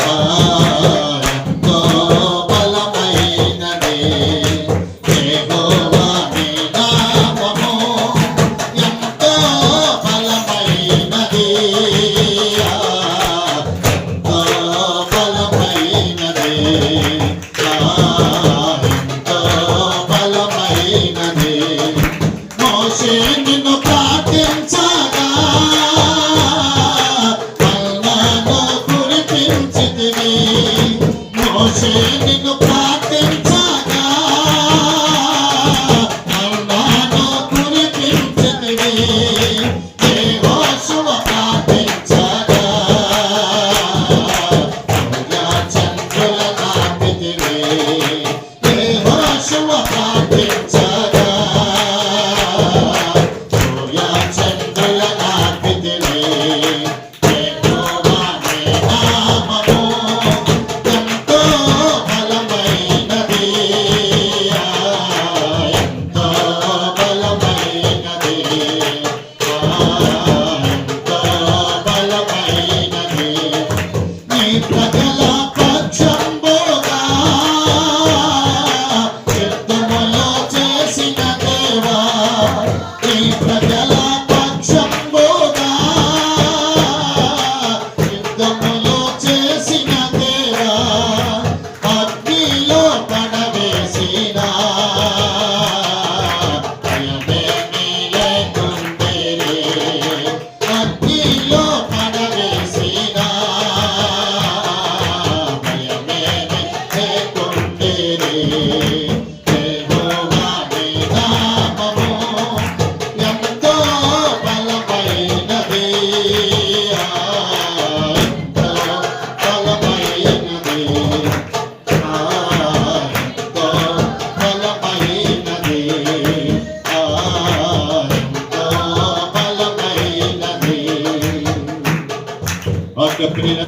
ఎంతో బలమైనది యెహోవా నీ నామము ఎంతో బలమైనది ఎంతో బలమైనది ఎంతో బలమైనది మోషే నిన్ను ప్రార్థించగా మన్నాను కురిపించితివి మోషే నిన్ను ప్రార్థించగా మన్నాను కురిపించితివి యెహోషువ ప్రార్థించగా సూర్యచంద్రుల నాటితివి యెహోషువ ప్రార్థించగా సూర్యచంద్రుల నాటితివి యెహోవా నీ నామము ఎంతో బలమైనది ఎంతో బలమైనది ఎంతో బలమైనది నీ ప్రజల పక్షంబుగా యుద్ధములో చేసిన దేవా నీ ప్రజల పక్షంబుగా యుద్ధములో చేసిన దేవా అగ్నిలో పడవేసిన భయమేమీ లేకుండేనే అగ్నిలో పడవేసిన భయమేమీ లేకుండేనే యెహోవా నీ నామము ఎంతో బలమైనది ఎంతో బలమైనది ఎంతో బలమైనది ఎంతో బలమైనది.